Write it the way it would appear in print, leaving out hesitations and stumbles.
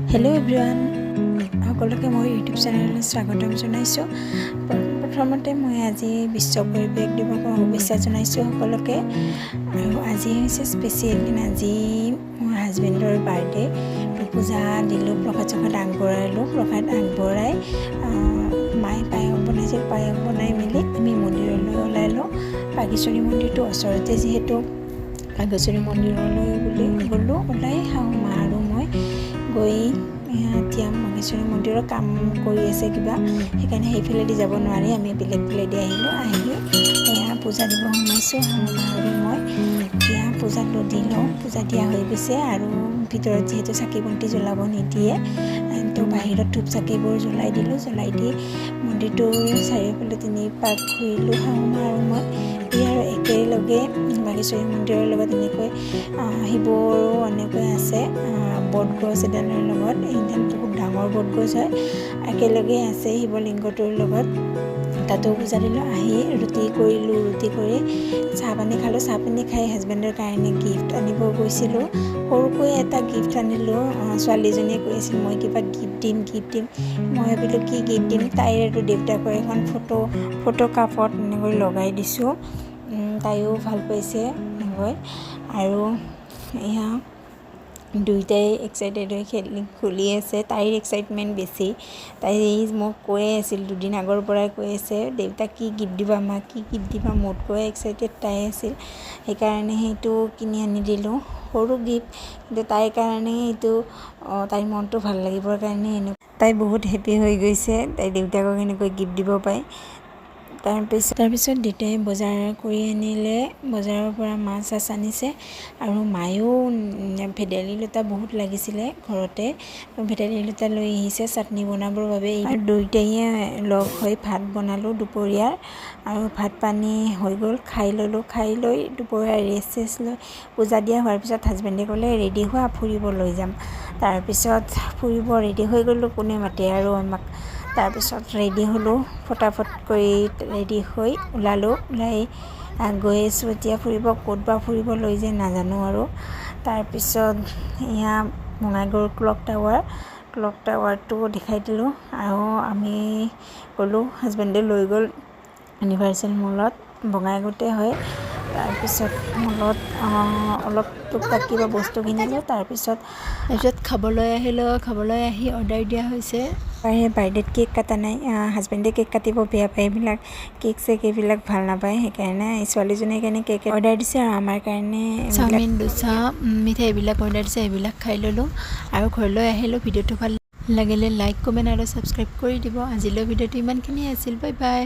Hello everyone, সকলোকে মই YouTube চেনেললৈ স্বাগতম জনাইছোঁ। প্ৰথমতে মই আজি বিশ্ব পৰিৱেশ দিৱসৰ শুভেচ্ছা জনাইছোঁ সকলোকে। আৰু আজি হৈছে স্পেচিয়েল দিন, আজি মোৰ হাজবেণ্ডৰ বাৰ্থডে। পূজা দিলোঁ, প্ৰসাদ আগবঢ়ালোঁ। প্ৰসাদ আগবঢ়াই মায়ে পায়স বনাইছিল, পায়স বনাই মেলি আমি মন্দিৰলৈ ওলালোঁ। বাগেশ্বৰী মন্দিৰটো ওচৰতে, যিহেতু বাগেশ্বৰী মন্দিৰলৈ বুলি গ'লোঁ। ওলাই শাহু মা আৰু মই গৈ এতিয়া বাগেশ্বৰী মন্দিৰৰ কাম কৰি আছে কিবা, সেইকাৰণে সেইফালেদি যাব নোৱাৰি আমি বেলেগ ফালেদি আহিলোঁ। আহি এয়া পূজা দিব সোমাইছোঁ শাহু মা আৰু মই। এতিয়া পূজাটো দি লওঁ, পূজা দিয়া হৈ গৈছে। আৰু ভিতৰত যিহেতু চাকি বন্তি জ্বলাব নিদিয়ে, তো বাহিৰত ধূপ চাকিবোৰ জ্বলাই দিলোঁ। জ্বলাই দি মন্দিৰটোৰ চাৰিওফালে 3 পাক ঘূৰিলোঁ শাহু মা আৰু মই। আৰু একেলগে বাগেশ্বৰী মন্দিৰৰ লগত এনেকৈ শিৱৰো এনেকৈ আছে বটগছ এডালৰ লগত। এইডাল বহুত ডাঙৰ বটগছ হয়, একেলগে আছে শিৱলিংগটোৰ লগত। তাতো পূজা দিলোঁ। আহি ৰুটি কৰিলোঁ, ৰুটি কৰি চাহ পানী খালোঁ। চাহ পানী খাই হাজবেণ্ডৰ কাৰণে গিফ্ট আনিব গৈছিলোঁ। সৰুকৈ এটা গিফ্ট আনিলোঁ। ছোৱালীজনীয়ে কৈ আছিল মই কিবা গিফ্ট দিম। মই ভাবিলোঁ কি গিফ্ট দিম। তাইৰ আৰু দেউতাকৰ এখন ফটো কাপত এনেকৈ লগাই দিছোঁ। তাইও ভাল পাইছে এনেকৈ। আৰু এয়া দুয়োটাই এক্সাইটেড হৈ খেলি আছে। তাইৰ এক্সাইটমেণ্ট বেছি। তাই মোক কৈয়ে আছিল, 2 দিন আগৰ পৰাই কৈ আছে দেউতাক কি গিফ্ট দিবা, মাক কি গিফ্ট দিবা। মোতকৈ এক্সাইটেড তাই আছিল, সেইকাৰণে সেইটো কিনি আনি দিলোঁ। সৰু গিফ্ট, কিন্তু তাইৰ কাৰণে এইটো তাইৰ মনটো ভাল লাগিবৰ কাৰণে তাই বহুত হেপী হৈ গৈছে, তাই দেউতাকক এনেকৈ গিফ্ট দিব পায়। তাৰপিছত দেউতাই বজাৰ কৰি আনিলে। বজাৰৰ পৰা মাছ আনিছে। আৰু মায়েও ভেদাইলী লতা বহুত লাগিছিলে ঘৰতে, ভেদাইলী লতা লৈ আহিছে চাটনি বনাবৰ বাবে। আৰু দুয়োটাইয়ে লগ হৈ ভাত বনালোঁ দুপৰীয়াৰ। আৰু ভাত পানী হৈ গ'ল, খাই ল'লোঁ। খাই লৈ দুপৰীয়া ৰেষ্ট লৈ পূজা দিয়া হোৱাৰ পিছত হাজবেণ্ডে ক'লে ৰেডি হোৱা, ফুৰিব লৈ যাম। তাৰপিছত ফুৰিব ৰেডি হৈ গ'লোঁ, কোনে মাতে আৰু আমাক। তাৰপিছত ৰেডি হ'লোঁ, ফটাফট কৰি ৰেডি হৈ ওলালোঁ। ওলাই গৈ আছোঁ এতিয়া ফুৰিব। ক'ত বা ফুৰিব লৈ যায় নাজানো আৰু। তাৰপিছত এয়া বঙাইগাঁৱৰ ক্লক টাৱাৰটো দেখাই দিলোঁ। আৰু আমি গ'লোঁ, হাজবেণ্ডে লৈ গ'ল ইউনিভাৰ্চেল মলত, বঙাইগাঁৱতে হয়। তাৰপিছত মলত অলপ টুকটাক কিবা বস্তু কিনিলোঁ। তাৰপিছত খাবলৈ আহিলোঁ। খাবলৈ আহি অৰ্ডাৰ দিয়া হৈছে। বাৰ্থডেত কেক কটা নাই, হাজবেণ্ডে কেক কাটিব বেয়া পায়, এইবিলাক কেক এইবিলাক ভাল নাপায়। সেইকাৰণে ছোৱালীজনীৰ কাৰণে কেক অৰ্ডাৰ দিছে, আৰু আমাৰ কাৰণে চাওমিন, ডোচা, মিঠাই এইবিলাক অৰ্ডাৰ দিছে। এইবিলাক খাই ল'লোঁ আৰু ঘৰলৈ আহিলোঁ। ভিডিঅ'টো ভাল লাগিলে লাইক, কমেণ্ট আৰু ছাবস্ক্ৰাইব কৰি দিব। আজিলৈ ভিডিঅ'টো ইমানখিনিয়ে আছিল। Bye bye.